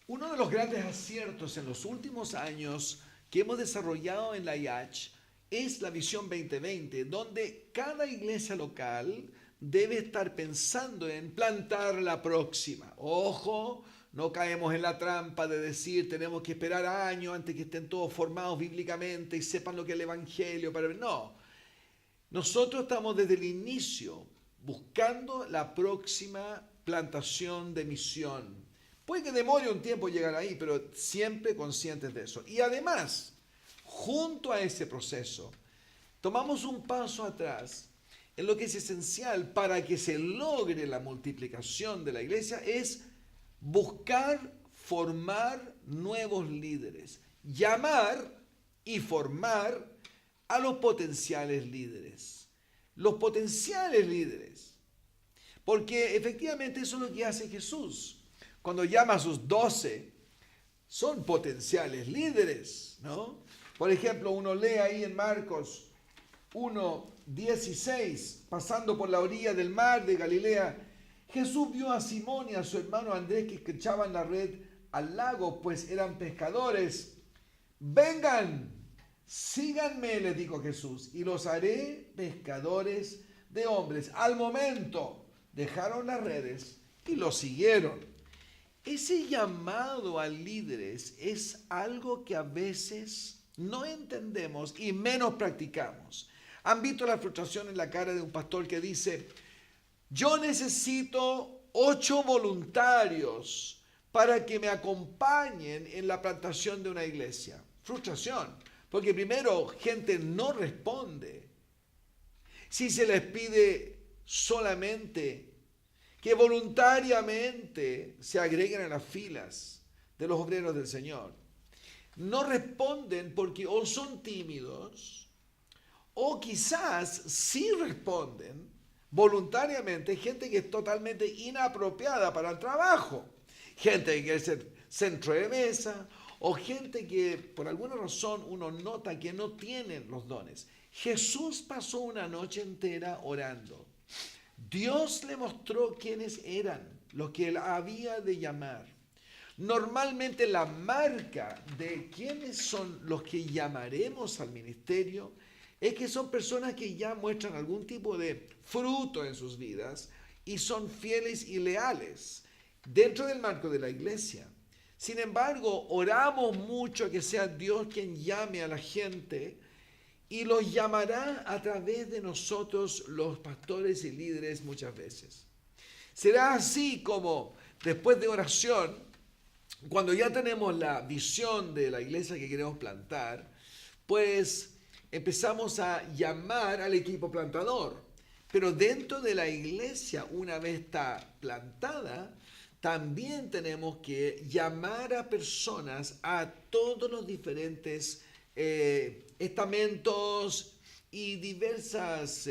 Uno de los grandes aciertos en los últimos años que hemos desarrollado en la IH es la Visión 2020, donde cada iglesia local debe estar pensando en plantar la próxima. Ojo, no caemos en la trampa de decir tenemos que esperar años antes que estén todos formados bíblicamente y sepan lo que es el Evangelio. No, nosotros estamos desde el inicio buscando la próxima plantación de misión. Puede que demore un tiempo llegar ahí, pero siempre conscientes de eso. Y además, junto a ese proceso, tomamos un paso atrás en lo que es esencial para que se logre la multiplicación de la iglesia, es buscar formar nuevos líderes, llamar y formar a los potenciales líderes. Los potenciales líderes. Porque efectivamente eso es lo que hace Jesús. Cuando llama a sus 12, son potenciales líderes, ¿no? Por ejemplo, uno lee ahí en Marcos 1:16, pasando por la orilla del mar de Galilea, Jesús vio a Simón y a su hermano Andrés que echaban la red al lago, pues eran pescadores. Vengan, síganme, les dijo Jesús, y los haré pescadores de hombres. Al momento dejaron las redes y los siguieron. Ese llamado a líderes es algo que a veces no entendemos y menos practicamos. ¿Han visto la frustración en la cara de un pastor que dice, yo necesito 8 voluntarios para que me acompañen en la plantación de una iglesia? Frustración, porque primero gente no responde. Si se les pide solamente que voluntariamente se agreguen a las filas de los obreros del Señor, no responden porque o son tímidos o quizás sí responden voluntariamente, gente que es totalmente inapropiada para el trabajo, gente que quiere ser centro de mesa o gente que por alguna razón uno nota que no tienen los dones. Jesús pasó una noche entera orando. Dios le mostró quiénes eran los que él había de llamar. Normalmente la marca de quiénes son los que llamaremos al ministerio es que son personas que ya muestran algún tipo de fruto en sus vidas y son fieles y leales dentro del marco de la iglesia. Sin embargo, oramos mucho que sea Dios quien llame a la gente y los llamará a través de nosotros, los pastores y líderes, muchas veces. Será así como después de oración, cuando ya tenemos la visión de la iglesia que queremos plantar, pues empezamos a llamar al equipo plantador. Pero dentro de la iglesia, una vez está plantada, también tenemos que llamar a personas a todos los diferentes estamentos y diversas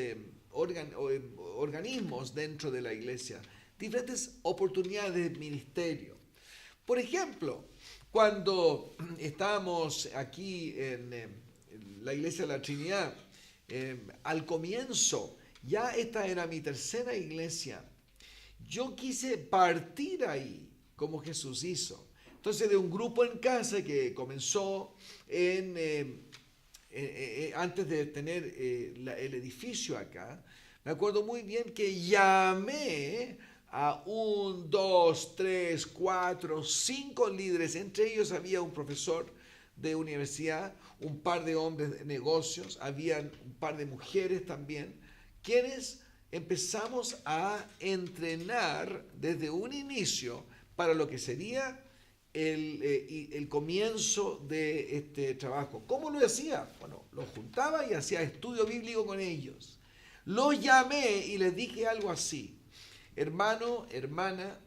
organismos dentro de la iglesia, diferentes oportunidades de ministerio. Por ejemplo, cuando estábamos aquí en la iglesia de la Trinidad, al comienzo, ya esta era mi tercera iglesia, yo quise partir ahí como Jesús hizo. Entonces, de un grupo en casa que comenzó antes de tener el edificio acá, me acuerdo muy bien que llamé a 1, 2, 3, 4, 5 líderes. Entre ellos había un profesor de universidad, un par de hombres de negocios, habían un par de mujeres también, quienes empezamos a entrenar desde un inicio para lo que sería el comienzo de este trabajo. ¿Cómo lo hacía? Bueno, los juntaba y hacía estudio bíblico con ellos. Los llamé y les dije algo así: hermano, hermana,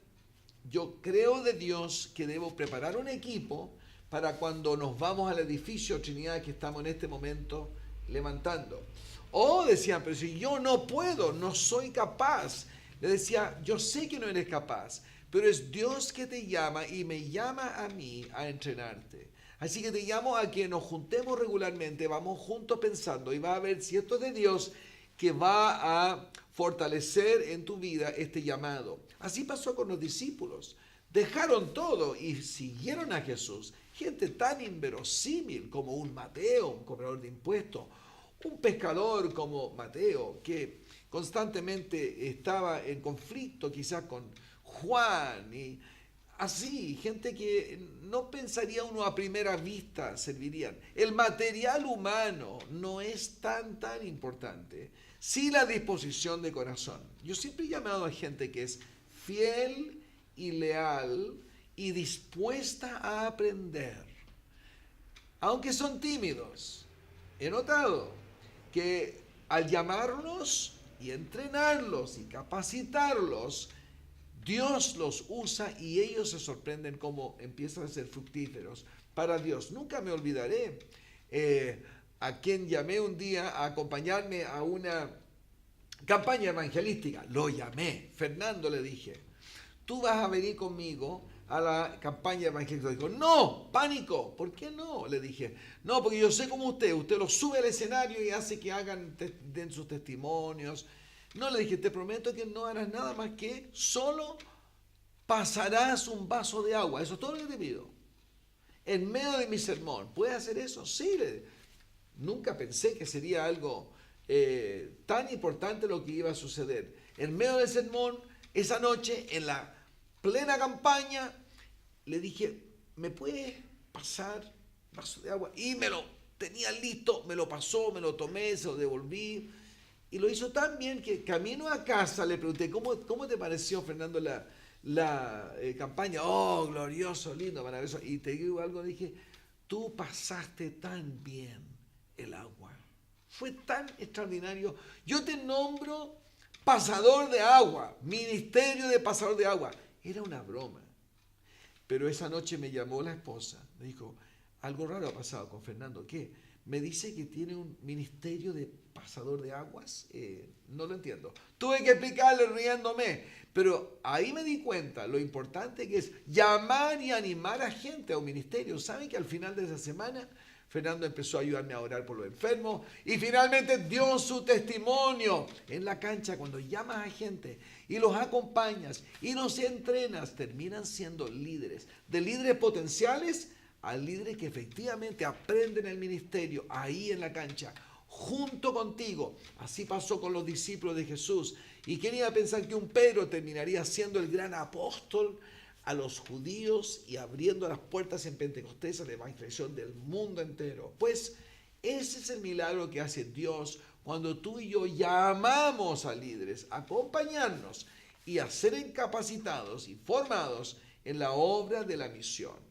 yo creo de Dios que debo preparar un equipo para cuando nos vamos al edificio Trinidad que estamos en este momento levantando. Oh, decían, pero si yo no puedo, no soy capaz. Le decía, yo sé que no eres capaz, pero es Dios que te llama y me llama a mí a entrenarte. Así que te llamo a que nos juntemos regularmente, vamos juntos pensando y va a ver si esto es de Dios que va a fortalecer en tu vida este llamado. Así pasó con los discípulos. dejaron todo y siguieron a Jesús. Gente tan inverosímil como un Mateo, un cobrador de impuestos, un pescador como Mateo, que constantemente estaba en conflicto quizás con Juan y así, gente que no pensaría uno a primera vista servirían. El material humano no es tan importante, sí la disposición de corazón. Yo siempre he llamado a gente que es fiel y leal y dispuesta a aprender. Aunque son tímidos, he notado que al llamarlos y entrenarlos y capacitarlos, Dios los usa y ellos se sorprenden cómo empiezan a ser fructíferos para Dios. Nunca me olvidaré a quien llamé un día a acompañarme a una campaña evangelística. Lo llamé, Fernando le dije, tú vas a venir conmigo a la campaña evangelística. Dijo, no, pánico. ¿Por qué no? Le dije, no, porque yo sé como usted lo sube al escenario y hace que den sus testimonios. No, le dije, te prometo que no harás nada más que solo pasarás un vaso de agua. Eso es todo lo que te pido. En medio de mi sermón. ¿Puedes hacer eso? Sí. Nunca pensé que sería algo tan importante lo que iba a suceder. En medio del sermón, esa noche, en la plena campaña, le dije, ¿me puedes pasar un vaso de agua? Y me lo tenía listo, me lo pasó, me lo tomé, se lo devolví. Y lo hizo tan bien que camino a casa le pregunté, ¿cómo te pareció, Fernando, la campaña? Oh, glorioso, lindo, maravilloso. Y te digo algo, dije, tú pasaste tan bien el agua. Fue tan extraordinario. Yo te nombro pasador de agua, ministerio de pasador de agua. Era una broma. Pero esa noche me llamó la esposa, me dijo, algo raro ha pasado con Fernando. ¿Qué? Me dice que tiene un ministerio de pasador de aguas. No lo entiendo. Tuve que explicarle riéndome. Pero ahí me di cuenta lo importante que es llamar y animar a gente a un ministerio. ¿Saben que al final de esa semana Fernando empezó a ayudarme a orar por los enfermos y finalmente dio su testimonio en la cancha? Cuando llamas a gente y los acompañas y los entrenas, terminan siendo líderes, de líderes potenciales a líderes que efectivamente aprenden el ministerio ahí en la cancha, junto contigo. Así pasó con los discípulos de Jesús. Y quería pensar que un Pedro terminaría siendo el gran apóstol a los judíos y abriendo las puertas en Pentecostés a la evangelización del mundo entero. Pues ese es el milagro que hace Dios cuando tú y yo llamamos a líderes a acompañarnos y a ser capacitados y formados en la obra de la misión.